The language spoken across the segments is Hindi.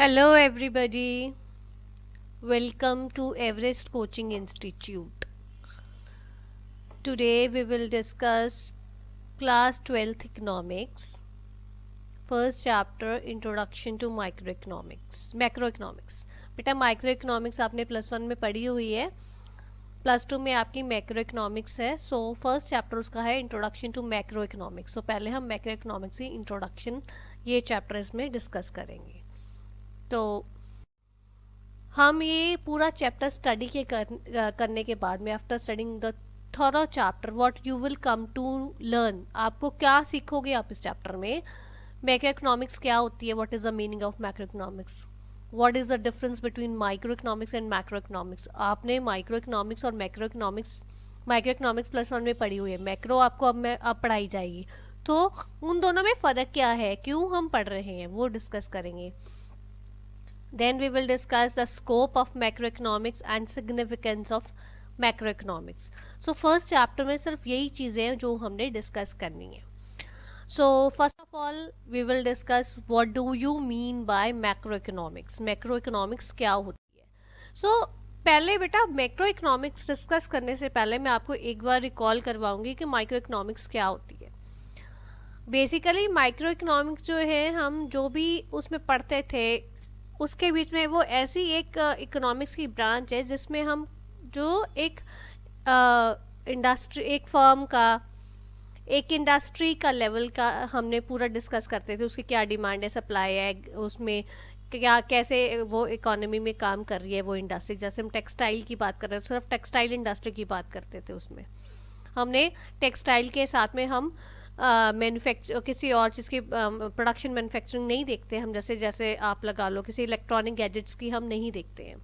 Hello, everybody. Welcome to Everest Coaching Institute. Today, we will discuss Class 12th Economics, first chapter Introduction to Macroeconomics. बेटा माइक्रोइकोनॉमिक्स आपने +1 में पढ़ी हुई है, +2 में आपकी मैक्रोइकोनॉमिक्स है. सो फर्स्ट चैप्टर उसका है इंट्रोडक्शन टू मैक्रोइकोनॉमिक्स. सो पहले हम मैक्रोइकोनॉमिक्स की इंट्रोडक्शन ये चैप्टर इसमें डिस्कस करेंगे. तो हम ये पूरा चैप्टर स्टडी करने के बाद में after studying the thorough chapter what you will come to learn, आपको क्या सीखोगे आप इस चैप्टर में. मैक्रो इकोनॉमिक्स क्या होती है, what is the meaning of macro economics, what is the difference between micro economics and macro economics. आपने माइक्रो इकोनॉमिक्स और मैक्रो इकोनॉमिक्स +1 में पढ़ी हुई है. मैक्रो आपको अब पढ़ाई जाएगी. तो उन दोनों में फ़र्क क्या है, क्यों हम पढ़ रहे हैं, वो डिस्कस करेंगे. Then we will discuss the scope of macroeconomics and significance of macroeconomics. So first chapter में सिर्फ यही चीज़ें हैं जो हमने डिस्कस करनी है. So first of all we will discuss what do you mean by macroeconomics. Macroeconomics क्या होती है. So पहले बेटा macroeconomics डिस्कस करने से पहले मैं आपको एक बार रिकॉल करवाऊंगी कि माइक्रोइकोनॉमिक्स क्या होती है. बेसिकली माइक्रोइकोनॉमिक्स जो है हम जो भी उसमें पढ़ते थे उसके बीच में वो ऐसी एक इकोनॉमिक्स की ब्रांच है जिसमें हम जो एक इंडस्ट्री, एक फर्म का, एक इंडस्ट्री का लेवल का हमने पूरा डिस्कस करते थे. उसकी क्या डिमांड है, सप्लाई है, उसमें क्या कैसे वो इकोनॉमी में काम कर रही है वो इंडस्ट्री. जैसे हम टेक्सटाइल की बात कर रहे हैं, सिर्फ टेक्सटाइल इंडस्ट्री की बात करते थे. उसमें हमने टेक्सटाइल के साथ में हम किसी और चीज़ की प्रोडक्शन मैन्युफैक्चरिंग नहीं देखते हम. जैसे आप लगा लो किसी इलेक्ट्रॉनिक गैजेट्स की हम नहीं देखते हैं,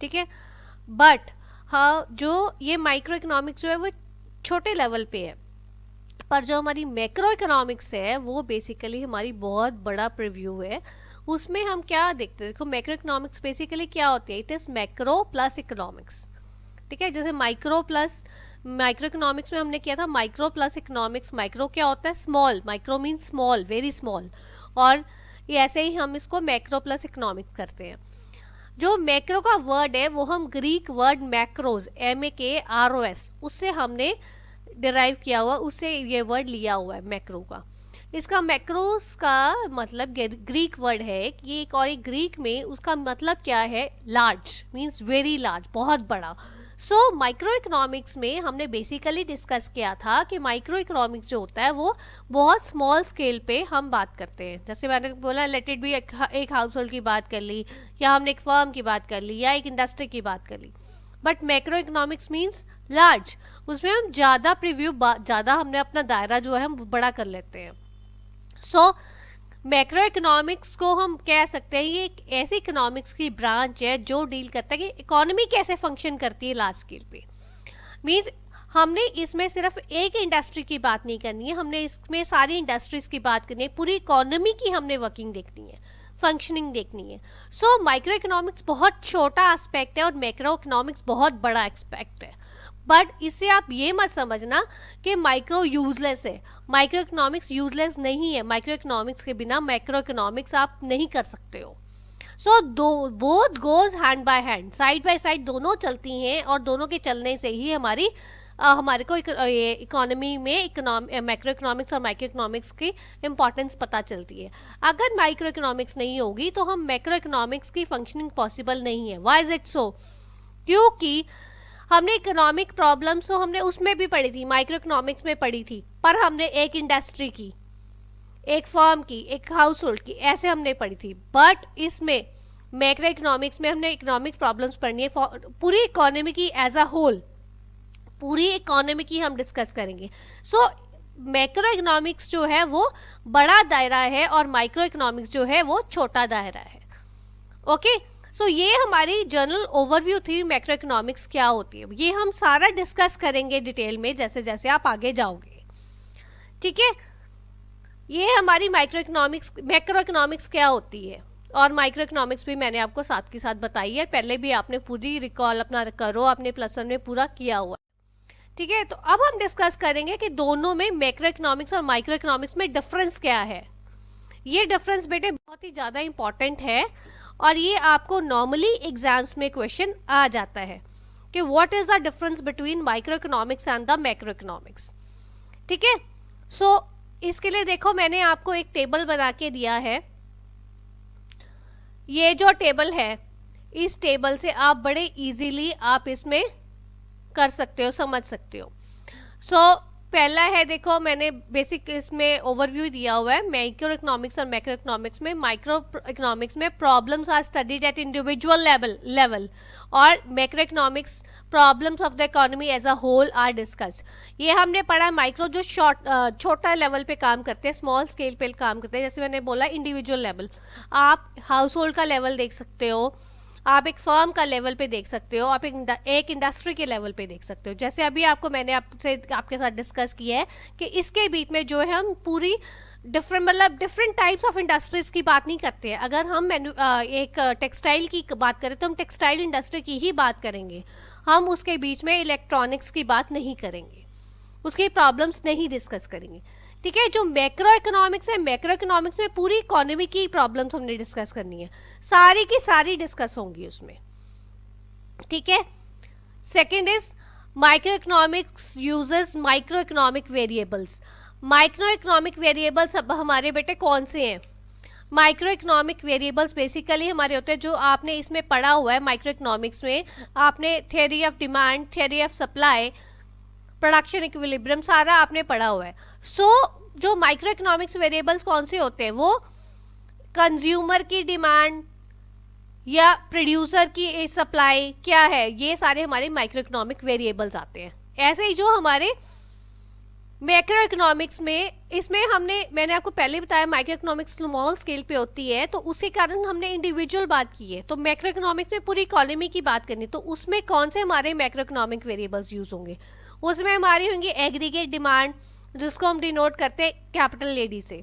ठीक है. बट हाँ, जो ये माइक्रो इकोनॉमिक्स जो है वो छोटे लेवल पे है, पर जो हमारी मैक्रो इकोनॉमिक्स है वो बेसिकली हमारी बहुत बड़ा प्रीव्यू है. उसमें हम क्या देखते हैं, देखो मैक्रो इकोनॉमिक्स बेसिकली क्या होती है, it is macro plus economics, ठीक है. जैसे माइक्रो इकोनॉमिक्स में हमने किया था माइक्रो प्लस इकोनॉमिक्स. माइक्रो क्या होता है, small, micro mean small, very small. और ये ऐसे ही हम इसको मैक्रो प्लस इकोनॉमिक्स करते हैं. जो मैक्रो का वर्ड है वो हम ग्रीक वर्ड मैक्रोज, MAKROS, उससे हमने डिराइव किया हुआ, उससे ये वर्ड लिया हुआ है मैक्रो का. इसका मैक्रोस का मतलब ग्रीक वर्ड है कि एक, और एक ग्रीक में उसका मतलब क्या है, लार्ज, मीन्स वेरी लार्ज, बहुत बड़ा. सो माइक्रो इकोनॉमिक्स में हमने बेसिकली डिस्कस किया था कि माइक्रो इकोनॉमिक्स जो होता है वो बहुत स्मॉल स्केल पे हम बात करते हैं. जैसे मैंने बोला लेट इट बी एक हाउस होल्ड की बात कर ली, या हमने एक फर्म की बात कर ली, या एक इंडस्ट्री की बात कर ली. But macro economics means large, उसमें हम ज़्यादा प्रीव्यू, ज़्यादा हमने अपना दायरा जो है हम बड़ा कर लेते हैं. सो मैक्रो इकोनॉमिक्स को हम कह सकते हैं ये एक ऐसी इकोनॉमिक्स की ब्रांच है जो डील करता है कि इकोनॉमी कैसे फंक्शन करती है लार्ज स्केल पे. मीन्स हमने इसमें सिर्फ एक इंडस्ट्री की बात नहीं करनी है, हमने इसमें सारी इंडस्ट्रीज की बात करनी है, पूरी इकोनॉमी की हमने वर्किंग देखनी है, फंक्शनिंग देखनी है. सो माइक्रो इकोनॉमिक्स बहुत छोटा एस्पेक्ट है और मैक्रो इकोनॉमिक्स बहुत बड़ा एस्पेक्ट है. बट इससे आप ये मत समझना कि माइक्रो यूजलेस है. माइक्रो इकोनॉमिक्स यूजलेस नहीं है. माइक्रो इकोनॉमिक्स के बिना मैक्रो इकोनॉमिक्स आप नहीं कर सकते हो. So both goes hand by hand, side by side दोनों चलती हैं, और दोनों के चलने से ही हमारे को ये इकोनॉमी में मैक्रो इकोनॉमिक्स और माइक्रो इकोनॉमिक्स की इंपॉर्टेंस पता चलती है. अगर माइक्रो इकोनॉमिक्स नहीं होगी तो हम मैक्रो इकोनॉमिक्स की फंक्शनिंग पॉसिबल नहीं है. व्हाई इज इट सो, क्योंकि हमने इकोनॉमिक प्रॉब्लम्स तो हमने उसमें भी पढ़ी थी, माइक्रो इकोनॉमिक्स में पढ़ी थी, पर हमने एक इंडस्ट्री की, एक फर्म की, एक हाउस होल्ड की, ऐसे हमने पढ़ी थी. बट इसमें मैक्रो इकोनॉमिक्स में हमने इकोनॉमिक प्रॉब्लम्स पढ़नी है पूरी इकोनॉमी की एज अ होल, पूरी इकोनॉमी की हम डिस्कस करेंगे. सो मैक्रो इकोनॉमिक्स जो है वो बड़ा दायरा है और माइक्रो इकोनॉमिक्स जो है वो छोटा दायरा है. ओके. सो ये हमारी जनरल ओवरव्यू थी मैक्रो इकोनॉमिक्स क्या होती है. ये हम सारा डिस्कस करेंगे डिटेल में जैसे जैसे आप आगे जाओगे, ठीक है. ये हमारी मैक्रो इकोनॉमिक्स क्या होती है, और माइक्रो इकोनॉमिक्स भी मैंने आपको साथ के साथ बताई है. पहले भी आपने पूरी रिकॉल अपना करो, आपने +1 में पूरा किया हुआ, ठीक है. तो अब हम डिस्कस करेंगे कि दोनों में मैक्रो इकोनॉमिक्स और माइक्रो इकोनॉमिक्स में डिफरेंस क्या है. ये डिफरेंस बेटे बहुत ही ज़्यादा इंपॉर्टेंट है और ये आपको नॉर्मली एग्जाम्स में क्वेश्चन आ जाता है कि what is the difference between micro economics and the macro economics. ठीक है, सो इसके लिए देखो मैंने आपको एक टेबल बना के दिया है। ये जो टेबल है, इस टेबल से आप बड़े इजीली आप इसमें कर सकते हो, समझ सकते हो। सो पहला है, देखो मैंने बेसिक इसमें ओवरव्यू दिया हुआ है माइक्रो इकोनॉमिक्स और मैक्रो इकोनॉमिक्स में। माइक्रो इकोनॉमिक्स में problems are studied at individual level और macro economics problems of the economy as a whole are discussed. ये हमने पढ़ा माइक्रो जो छोटा लेवल पे काम करते हैं, स्मॉल स्केल पे काम करते हैं, जैसे मैंने बोला इंडिविजुअल लेवल। आप हाउस होल्ड का लेवल देख सकते हो, आप एक फर्म का लेवल पे देख सकते हो, आप एक इंडस्ट्री के लेवल पे देख सकते हो। जैसे अभी मैंने आपके साथ डिस्कस किया है कि इसके बीच में जो है हम पूरी डिफरेंट टाइप्स ऑफ इंडस्ट्रीज की बात नहीं करते हैं। अगर हम एक टेक्सटाइल की बात करें तो हम टेक्सटाइल इंडस्ट्री की ही बात करेंगे, हम उसके बीच में इलेक्ट्रॉनिक्स की बात नहीं करेंगे, उसकी प्रॉब्लम्स नहीं डिस्कस करेंगे। ठीक है, जो मैक्रो इकोनॉमिक्स है, मैक्रो इकोनॉमिक्स में पूरी इकोनॉमी की प्रॉब्लम्स हमने डिस्कस करनी है, सारी की सारी डिस्कस होंगी उसमें। ठीक है, second is micro economics uses micro economic variables. Micro economic variables अब हमारे बेटे कौन से हैं? माइक्रो इकोनॉमिक वेरिएबल्स बेसिकली हमारे होते हैं जो आपने इसमें पढ़ा हुआ है माइक्रो इकोनॉमिक्स में, आपने theory of demand, theory of supply, production equilibrium सारा आपने पढ़ा हुआ है। सो जो माइक्रो इकोनॉमिक्स वेरिएबल्स कौन से होते हैं? वो कंज्यूमर की डिमांड या प्रोड्यूसर की सप्लाई क्या है, ये सारे हमारे माइक्रो इकोनॉमिक वेरिएबल्स आते हैं। ऐसे ही जो हमारे मैक्रो इकोनॉमिक्स में, इसमें मैंने आपको पहले बताया माइक्रो इकोनॉमिक्स स्मॉल स्केल पे होती है, तो उसके कारण हमने इंडिविजुअल बात की है। तो मैक्रो इकोनॉमिक्स में पूरी इकोनॉमी की बात करनी, तो उसमें कौन से हमारे मैक्रो इकोनॉमिक वेरिएबल्स यूज होंगे? उसमें हमारी होंगी एग्रीगेट डिमांड, जिसको हम डिनोट करते हैं कैपिटल एडी से,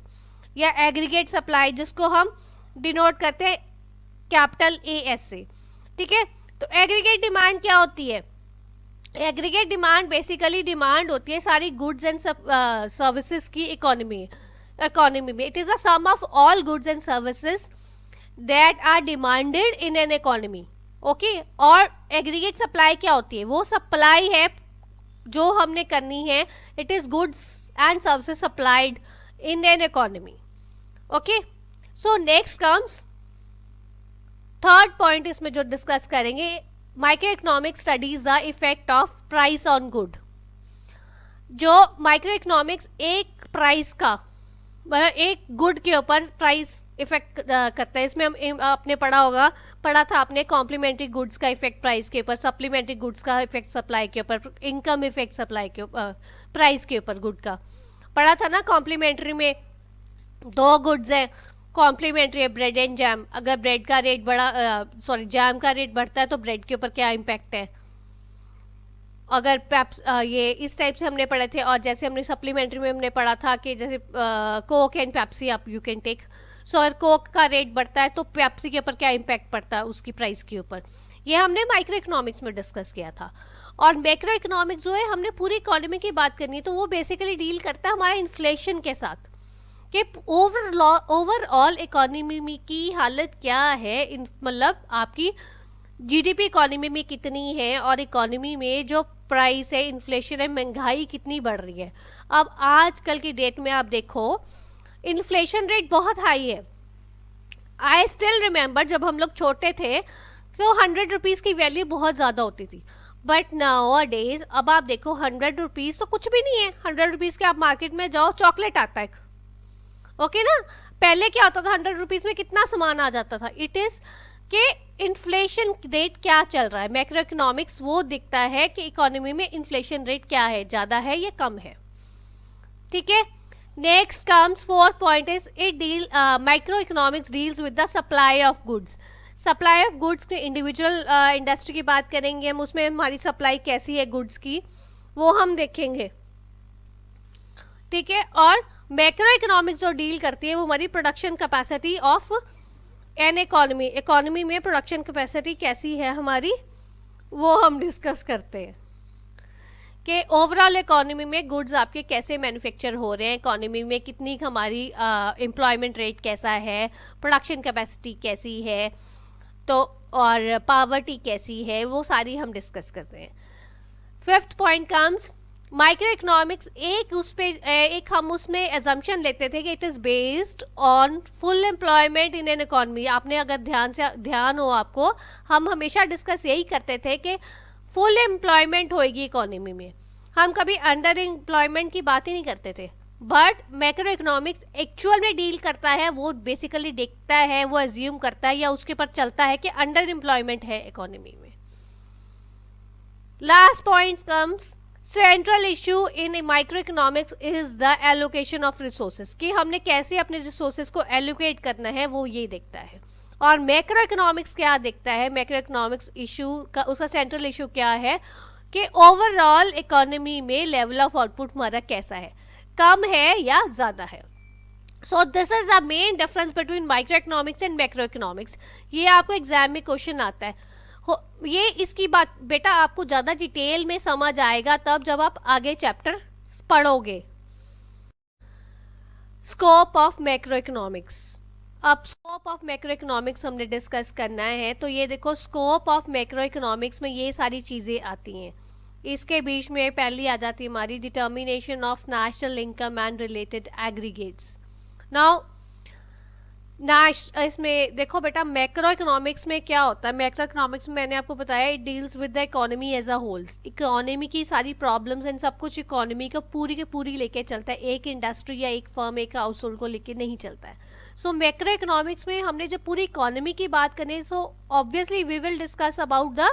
या एग्रीगेट सप्लाई जिसको हम डिनोट करते हैं कैपिटल एएस से। ठीक है, तो एग्रीगेट डिमांड क्या होती है? एग्रीगेट डिमांड बेसिकली डिमांड होती है सारी गुड्स एंड सर्विसेज की इकोनॉमी में। It is a sum of all goods and services that are demanded in an economy. Okay, और एग्रीगेट सप्लाई क्या होती है? वो सप्लाई है जो हमने करनी है, it is goods and services supplied in an economy. Okay, so next comes third point, इसमें जो डिस्कस करेंगे, micro economics studies the effect of price on good. जो माइक्रो इकोनॉमिक्स एक प्राइस का, मतलब एक गुड के ऊपर प्राइस इफेक्ट करता है। इसमें हम आपने पढ़ा था आपने कॉम्प्लीमेंट्री गुड्स का इफेक्ट प्राइस के ऊपर, सप्लीमेंट्री गुड्स का इफेक्ट सप्लाई के ऊपर, इनकम इफेक्ट सप्लाई के ऊपर, प्राइस के ऊपर गुड का पढ़ा था ना। कॉम्प्लीमेंट्री में दो गुड्स हैं, कॉम्प्लीमेंट्री है ब्रेड एंड जैम। अगर ब्रेड का रेट जैम का रेट बढ़ता है तो ब्रेड के ऊपर क्या इम्पैक्ट है? अगर पेप्स ये इस टाइप से हमने पढ़े थे। और जैसे हमने सप्लीमेंट्री में हमने पढ़ा था कि जैसे कोक एंड पेप्सी आप यू कैन टेक, सो अगर कोक का रेट बढ़ता है तो पेप्सी के ऊपर क्या इम्पैक्ट पड़ता है उसकी प्राइस के ऊपर। ये हमने माइक्रो इकोनॉमिक्स में डिस्कस किया था। और मैक्रो इकोनॉमिक्स जो है, हमने पूरी इकोनॉमी की बात करनी है, तो वो बेसिकली डील करता है हमारा इन्फ्लेशन के साथ, कि ओवरऑल इकोनॉमी की हालत क्या है, मतलब आपकी जीडीपी इकोनॉमी में कितनी है, और इकोनॉमी में जो प्राइस है, इन्फ्लेशन है, महंगाई कितनी बढ़ रही है। अब आजकल की डेट में आप देखो इन्फ्लेशन रेट बहुत हाई है। आई स्टिल रिमेंबर जब हम लोग छोटे थे तो 100 रुपीज़ की वैल्यू बहुत ज़्यादा होती थी, बट नाउ डेज अब आप देखो 100 रुपीज़ तो कुछ भी नहीं है। 100 रुपीज़ के आप मार्केट में जाओ, चॉकलेट आता है। ओके ना, पहले क्या होता था, 100 रुपीज़ में कितना सामान आ जाता था। इट इज़ कि इन्फ्लेशन रेट क्या चल रहा है। मैक्रो इकोनॉमिक्स वो दिखता है कि इकोनॉमी में इन्फ्लेशन रेट क्या है, ज़्यादा है या कम है। ठीक है, next comes fourth point is it deal micro economics deals with the supply of goods. Supply of goods के इंडिविजुअल इंडस्ट्री की बात करेंगे हम, उसमें हमारी सप्लाई कैसी है गुड्स की वो हम देखेंगे। ठीक है, और मैक्रो इकोनॉमिक्स जो डील करती है वो हमारी production capacity of an economy, economy में प्रोडक्शन कैपेसिटी कैसी है हमारी, वो हम डिस्कस करते हैं कि ओवरऑल इकोनॉमी में गुड्स आपके कैसे मैन्युफैक्चर हो रहे हैं, इकोनॉमी में कितनी हमारी एम्प्लॉयमेंट रेट कैसा है, प्रोडक्शन कैपेसिटी कैसी है, तो और पावर्टी कैसी है वो सारी हम डिस्कस करते हैं। Fifth point comes micro economics. एक हम उसमें एजम्पशन लेते थे कि it is based on full employment in an economy. आपने अगर ध्यान हो आपको, हम हमेशा डिस्कस यही करते थे कि फुल एम्प्लॉयमेंट होएगी इकोनॉमी में, हम कभी अंडर एम्प्लॉयमेंट की बात ही नहीं करते थे। बट मैक्रो इकोनॉमिक्स एक्चुअल में डील करता है, वो बेसिकली देखता है, वो एज्यूम करता है या उसके पर चलता है कि अंडर एम्प्लॉयमेंट है इकोनॉमी में। Last point comes central issue in micro economics is the allocation of resources, कि हमने कैसे अपने रिसोर्सेज को एलोकेट करना है वो ये देखता है। और मैक्रो इकोनॉमिक्स क्या देखता है, मैक्रो इकोनॉमिक्स इशू का उसका सेंट्रल इशू क्या है कि ओवरऑल इकोनॉमी में लेवल ऑफ आउटपुट हमारा कैसा है, कम है या ज़्यादा है। So this is the main difference between micro economics and macro economics. ये आपको एग्जाम में क्वेश्चन आता है। ये इसकी बात बेटा आपको ज़्यादा डिटेल में समझ आएगा तब जब आप आगे चैप्टर पढ़ोगे। Scope of macro economics. अब स्कोप ऑफ मैक्रो इकोनॉमिक्स हमने डिस्कस करना है, तो ये देखो स्कोप ऑफ मैक्रो इकोनॉमिक्स में ये सारी चीज़ें आती हैं। इसके बीच में पहली आ जाती है हमारी determination of national income and related aggregates. Now इसमें देखो बेटा मैक्रो इकोनॉमिक्स में क्या होता है। मैक्रो इकोनॉमिक्स में मैंने आपको बताया it deals with the economy as a whole. Economy की सारी प्रॉब्लम्स एंड सब कुछ इकोनॉमी को पूरी की पूरी लेके चलता है, एक इंडस्ट्री या एक फर्म एक हाउस होल्ड को लेके नहीं चलता है। सो मैक्रो इकोनॉमिक्स में हमने जब पूरी इकोनॉमी की बात करें so obviously we will discuss about the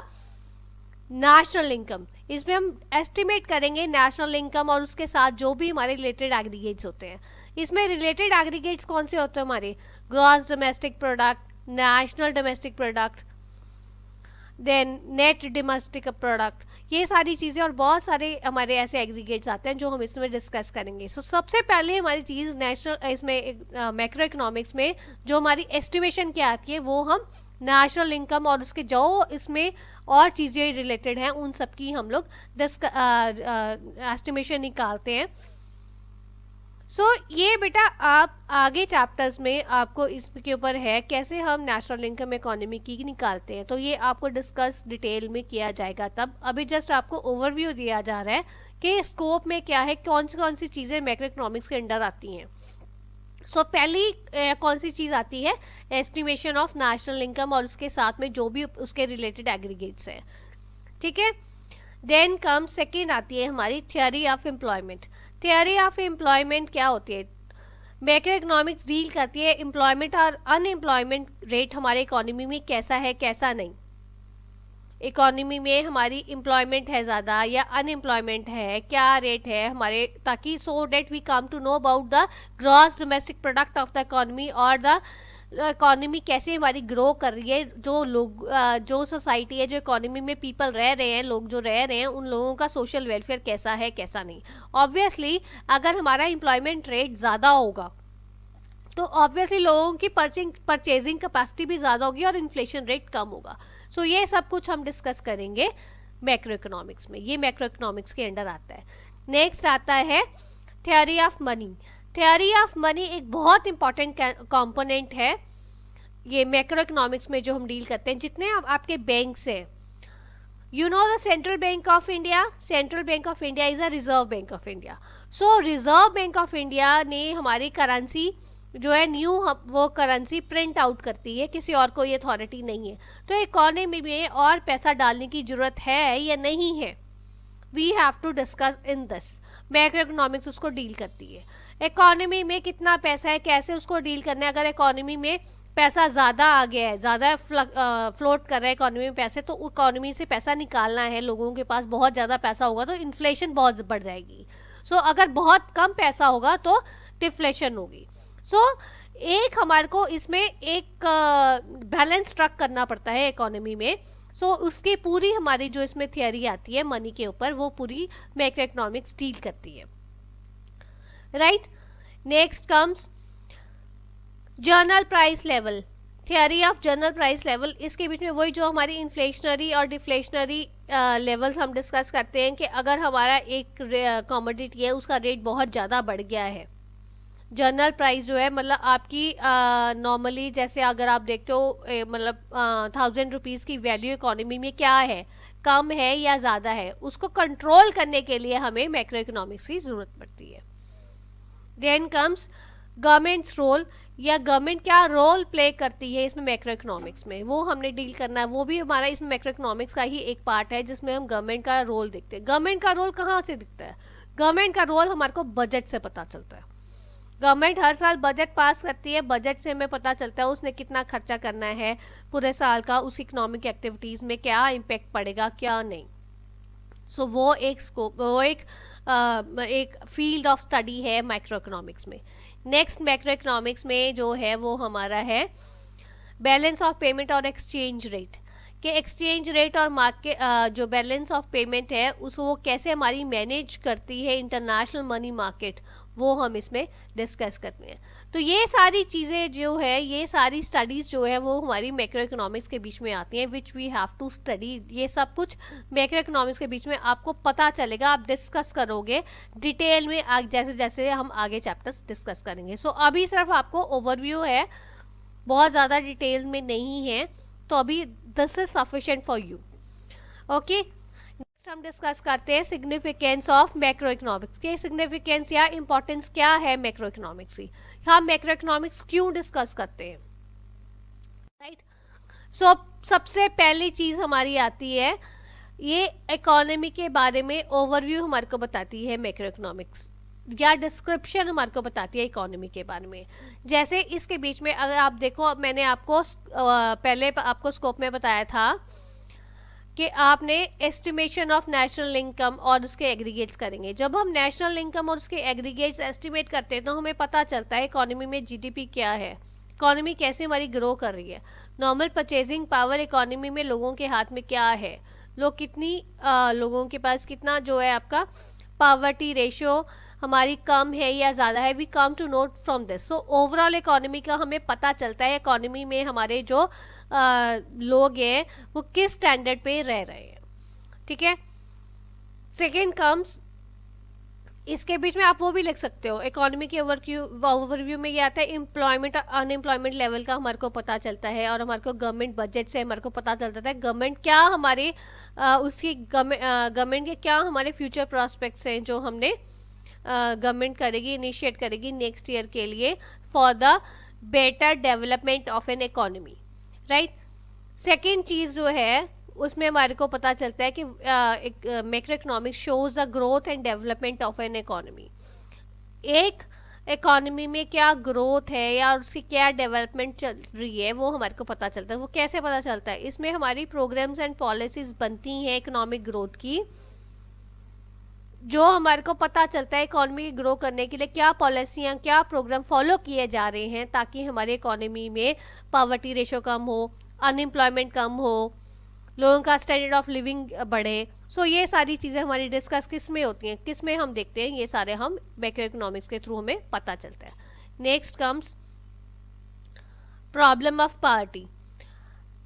national income. इसमें हम एस्टिमेट करेंगे नेशनल इनकम और उसके साथ जो भी हमारे रिलेटेड एग्रीगेट्स होते हैं। इसमें रिलेटेड एग्रीगेट्स कौन से होते हैं हमारे, gross domestic product, national domestic product, then net domestic product, ये सारी चीज़ें और बहुत सारे हमारे ऐसे एग्रीगेट्स आते हैं जो हम इसमें डिस्कस करेंगे। सो सबसे पहले हमारी चीज़ नेशनल इसमें मैक्रो इकोनॉमिक्स में जो हमारी एस्टिमेशन क्या आती है वो हम नेशनल इनकम और उसके जो इसमें और चीज़ें रिलेटेड हैं उन सब की हम लोग एस्टिमेशन निकालते हैं। ये बेटा आप आगे चैप्टर्स में आपको इसके ऊपर है कैसे हम नेशनल इनकम इकोनॉमी की निकालते हैं, तो ये आपको डिस्कस डिटेल में किया जाएगा तब। अभी जस्ट आपको ओवरव्यू दिया जा रहा है कि स्कोप में क्या है, कौन सी चीज़ें मैक्रो इकोनॉमिक्स के अंडर आती हैं। पहली कौन सी चीज़ आती है, एस्टिमेशन ऑफ नेशनल इनकम और उसके साथ में जो भी उसके रिलेटेड एग्रीगेट्स है, ठीक है। देन कम सेकेंड आती है हमारी theory of employment. Theory of employment क्या होती है, मैक्रो इकोनॉमिक्स डील करती है एम्प्लॉयमेंट और अनएम्प्लॉयमेंट रेट हमारे इकोनॉमी में कैसा है कैसा नहीं। इकोनॉमी में हमारी एम्प्लॉयमेंट है ज़्यादा या अनएम्प्लॉयमेंट है, क्या रेट है हमारे, ताकि so that we come to know about the gross domestic product of the economy और द इकोनॉमी कैसे हमारी ग्रो कर रही है, जो लोग जो सोसाइटी है, जो इकोनॉमी में पीपल रह रहे हैं, लोग जो रह रहे हैं उन लोगों का सोशल वेलफेयर कैसा है कैसा नहीं। ऑब्वियसली अगर हमारा एम्प्लॉयमेंट रेट ज़्यादा होगा तो ऑब्वियसली लोगों की परचेजिंग कैपेसिटी भी ज़्यादा होगी और इन्फ्लेशन रेट कम होगा। ये सब कुछ हम डिस्कस करेंगे मैक्रो इकोनॉमिक्स में, ये मैक्रो इकोनॉमिक्स के अंडर आता है। नेक्स्ट आता है theory of money. Theory of money एक बहुत इंपॉर्टेंट कंपोनेंट है ये मैक्रो इकोनॉमिक्स में जो हम डील करते हैं। जितने आपके बैंक्स हैं, you know the central bank of India, central bank of India is a reserve bank of India. Reserve bank of India ने हमारी करेंसी जो है न्यू वो करेंसी प्रिंट आउट करती है, किसी और को ये अथॉरिटी नहीं है। तो इकोनॉमी में और पैसा डालने की जरूरत है या नहीं है, we have to discuss in this. Macro economics उसको डील करती है। इकोनॉमी में कितना पैसा है, कैसे उसको डील करना है। अगर इकोनॉमी में पैसा ज़्यादा आ गया है, ज़्यादा फ्लोट कर रहा है इकोनॉमी में पैसे, तो इकोनॉमी से पैसा निकालना है, लोगों के पास बहुत ज़्यादा पैसा होगा तो इन्फ्लेशन बहुत बढ़ जाएगी। अगर बहुत कम पैसा होगा तो डिफ्लेशन होगी। एक हमारे को इसमें एक बैलेंस स्ट्रक करना पड़ता है इकोनॉमी में। उसकी पूरी हमारी जो इसमें थियरी आती है मनी के ऊपर, वो पूरी मैक्रो इकोनॉमिक्स डील करती है, right. Next comes journal price level, theory of journal price level. इसके बीच में वही जो हमारी इन्फ्लेशनरी और डिफ्लेशनरी लेवल्स हम डिस्कस करते हैं कि अगर हमारा एक कमोडिटी है उसका रेट बहुत ज़्यादा बढ़ गया है, जनरल प्राइस जो है मतलब आपकी नॉर्मली जैसे अगर आप देखते हो मतलब 1000 रुपीज़ की वैल्यू इकोनॉमी में क्या है, कम है या ज़्यादा है, उसको कंट्रोल करने के लिए हमें मैक्रो इकोनॉमिक्स की ज़रूरत पड़ती है। देन कम्स गवर्नमेंट्स रोल, या गवर्नमेंट क्या रोल प्ले करती है इसमें मैक्रो इकोनॉमिक्स में, वो हमने डील करना है। वो भी हमारा इसमें मैक्रो इकोनॉमिक्स का ही एक पार्ट है जिसमें हम गवर्नमेंट का रोल देखते हैं। गवर्नमेंट का रोल कहाँ से दिखता है? गवर्नमेंट का रोल हमारे को बजट से पता चलता है। गवर्नमेंट हर साल बजट पास करती है, बजट से हमें पता चलता है उसने कितना खर्चा करना है पूरे साल का, उस इकोनॉमिक एक्टिविटीज़ में क्या इम्पेक्ट पड़ेगा क्या नहीं। सो वो एक स्कोप, वो एक फील्ड ऑफ स्टडी है माइक्रो इकोनॉमिक्स में। नेक्स्ट मैक्रो इकोनॉमिक्स में जो है वो हमारा है बैलेंस ऑफ पेमेंट और एक्सचेंज रेट, कि एक्सचेंज रेट और मार्केट जो बैलेंस ऑफ पेमेंट है उसको वो कैसे हमारी मैनेज करती है इंटरनेशनल मनी मार्केट, वो हम इसमें डिस्कस करते हैं। तो ये सारी चीज़ें जो है, ये सारी स्टडीज़ जो है वो हमारी मैक्रो इकोनॉमिक्स के बीच में आती हैं, which we have to study. ये सब कुछ मैक्रो इकोनॉमिक्स के बीच में आपको पता चलेगा, आप डिस्कस करोगे डिटेल में जैसे जैसे हम आगे चैप्टर्स डिस्कस करेंगे। सो अभी सिर्फ आपको ओवरव्यू है, बहुत ज़्यादा डिटेल में नहीं है, तो अभी this is sufficient for you. Okay, next हम डिस्कस करते हैं सिग्निफिकेंस ऑफ मैक्रो इकोनॉमिक्स के। सिग्निफिकेंस या इंपॉर्टेंस क्या है मैक्रो इकोनॉमिक्स की, हम मैक्रो इकोनॉमिक्स क्यों डिस्कस करते हैं, राइट। सो सबसे पहली चीज हमारी आती है, ये इकोनॉमी के बारे में ओवरव्यू हमारे को बताती है मैक्रो इकोनॉमिक्स, या डिस्क्रिप्शन हमारे को बताती है इकोनॉमी के बारे में। जैसे इसके बीच में अगर आप देखो, मैंने आपको पहले आपको स्कोप में बताया था कि आपने एस्टिमेशन ऑफ नेशनल इनकम और उसके एग्रीगेट्स करेंगे। जब हम नेशनल इनकम और उसके एग्रीगेट्स एस्टिमेट करते हैं तो हमें पता चलता है इकोनॉमी में जीडीपी क्या है, इकोनॉमी कैसे हमारी ग्रो कर रही है, नॉर्मल परचेजिंग पावर इकोनॉमी में लोगों के हाथ में क्या है, लोग कितनी लोगों के पास कितना जो है आपका पावर्टी रेशियो हमारी कम है या ज़्यादा है, we come to note from this. So overall economy का हमें पता चलता है इकोनॉमी में हमारे जो लोग हैं वो किस स्टैंडर्ड पे रह रहे हैं, ठीक है। सेकेंड कम्स, इसके बीच में आप वो भी लिख सकते हो, इकोनॉमी के ओवरव्यू में ये आता है एम्प्लॉयमेंट और अनएम्प्लॉयमेंट लेवल का हमारे को पता चलता है, और हमारे को गवर्नमेंट बजट से हमारे को पता चलता है गवर्नमेंट क्या हमारे उसकी गवर्नमेंट के क्या हमारे फ्यूचर प्रॉस्पेक्ट्स हैं जो हमने गवर्नमेंट करेगी, इनिशिएट करेगी नेक्स्ट ईयर के लिए for the better development of an economy, right. Second चीज़ जो है उसमें हमारे को पता चलता है कि macro economics shows the growth and development of an economy, एक इकोनॉमी में क्या ग्रोथ है या उसकी क्या डेवलपमेंट चल रही है वो हमारे को पता चलता है। वो कैसे पता चलता है? इसमें हमारी प्रोग्राम्स एंड पॉलिसीज बनती हैं इकोनॉमिक ग्रोथ की, जो हमारे को पता चलता है इकोनॉमी ग्रो करने के लिए क्या पॉलिसियाँ, क्या प्रोग्राम फॉलो किए जा रहे हैं ताकि हमारे इकोनॉमी में पावर्टी रेशो कम हो, अनएम्प्लॉयमेंट कम हो, लोगों का स्टैंडर्ड ऑफ लिविंग बढ़े। सो ये सारी चीज़ें हमारी डिस्कस किस में होती हैं, किस में हम देखते हैं, ये सारे हम मैक्रो इकोनॉमिक्स के थ्रू हमें पता चलता है। Next comes problem of poverty.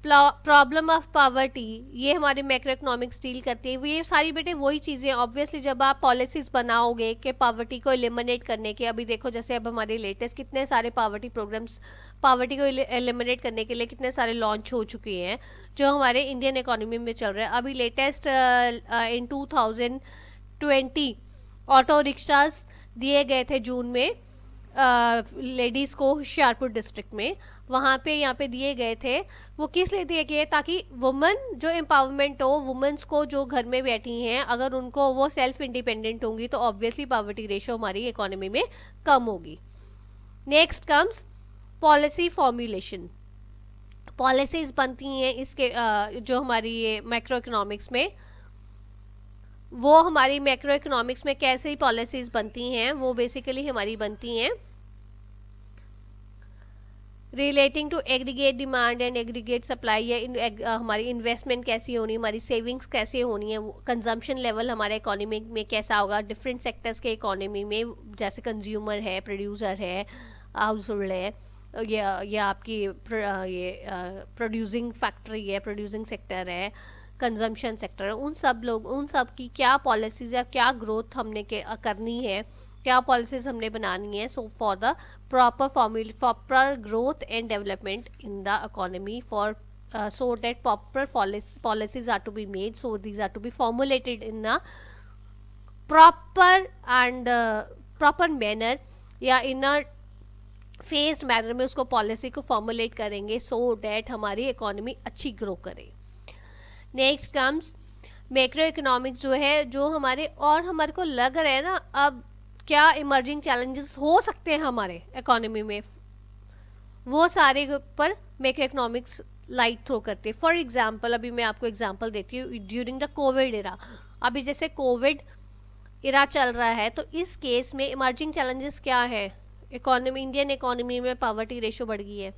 Problem of poverty ये हमारे मैक्रो इकोनॉमिक्स डील करती है। ये सारी बेटे वही चीज़ें, ऑब्वियसली जब आप पॉलिसीज बनाओगे कि पावर्टी को एलिमिनेट करने के, अभी देखो जैसे अब हमारे लेटेस्ट कितने सारे पावर्टी प्रोग्राम्स पावर्टी को एलिमिनेट करने के लिए कितने सारे लॉन्च हो चुके हैं जो हमारे इंडियन इकोनॉमी में चल रहे हैं। अभी लेटेस्ट इन 2020 ऑटो रिक्शाज दिए गए थे जून में लेडीज़ को होशियारपुर डिस्ट्रिक्ट में, वहाँ पे यहाँ पे दिए गए थे। वो किस लिए दिए गए? ताकि वुमेन जो एम्पावरमेंट हो, वुमेन्स को जो घर में बैठी हैं अगर उनको वो सेल्फ इंडिपेंडेंट होंगी तो ऑब्वियसली पावर्टी रेशो हमारी इकोनॉमी में कम होगी। Next comes policy formulation. Policies बनती हैं इसके जो हमारी ये मैक्रो इकोनॉमिक्स में, वो हमारी मैक्रो इकोनॉमिक्स में कैसे पॉलिसीज बनती हैं वो बेसिकली हमारी बनती हैं relating to aggregate demand and aggregate supply, या हमारी इन्वेस्टमेंट कैसी होनी, हमारी सेविंग्स कैसे होनी है, कंजम्पशन लेवल हमारे इकोनॉमी में कैसा होगा, डिफरेंट सेक्टर्स के इकोनॉमी में जैसे कंज्यूमर है, प्रोड्यूसर है, हाउस होल्ड है, या आपकी ये प्रोड्यूसिंग फैक्ट्री है, प्रोड्यूसिंग सेक्टर है, कंजम्पशन सेक्टर है, उन सब की क्या पॉलिसीज या क्या ग्रोथ हमने करनी है, क्या पॉलिसीज हमने बनानी है, so for the proper growth and development in the economy, for so that proper policies are to be made, so these are to be formulated in a proper and proper manner, या in a phased manner में उसको पॉलिसी को फॉर्मुलेट करेंगे so that हमारी इकोनॉमी अच्छी ग्रो करे. नेक्स्ट कम्स मैक्रो इकोनॉमिक्स जो है, जो हमारे और हमारे को लग रहा है ना अब क्या इमर्जिंग चैलेंजेस हो सकते हैं हमारे इकोनॉमी में, वो सारे पर मैक्रो इकोनॉमिक्स लाइट थ्रो करते हैं. फॉर एग्जाम्पल अभी मैं आपको एग्जाम्पल देती हूँ, ड्यूरिंग द कोविड इरा, अभी जैसे कोविड इरा चल रहा है तो इस केस में इमर्जिंग चैलेंजेस क्या है, इकोनॉमी, इंडियन इकोनॉमी में पॉवर्टी रेशो बढ़ गई है,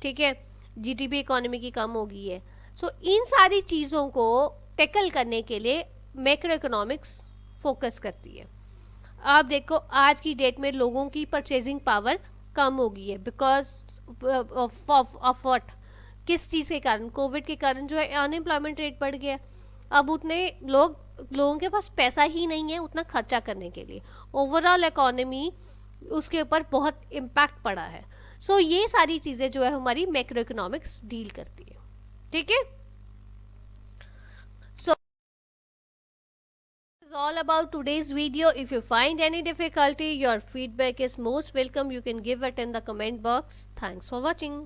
ठीक है, जीडीपी इकोनॉमी की कम हो गई है. सो इन सारी चीज़ों को टैकल करने के लिए मैक्रो इकोनॉमिक्स फोकस करती है. आप देखो आज की डेट में लोगों की परचेजिंग पावर कम हो गई है बिकॉज ऑफ व्हाट, किस चीज़ के कारण, कोविड के कारण जो है अनएम्प्लॉयमेंट रेट बढ़ गया. अब उतने लोगों के पास पैसा ही नहीं है उतना खर्चा करने के लिए, ओवरऑल इकोनॉमी उसके ऊपर बहुत इम्पैक्ट पड़ा है. सो ये सारी चीज़ें जो है हमारी मैक्रो इकोनॉमिक्स डील करती है, ठीक है. सो is all about today's video. If you find any difficulty, your feedback is most welcome. You can give it in the comment box. Thanks for watching.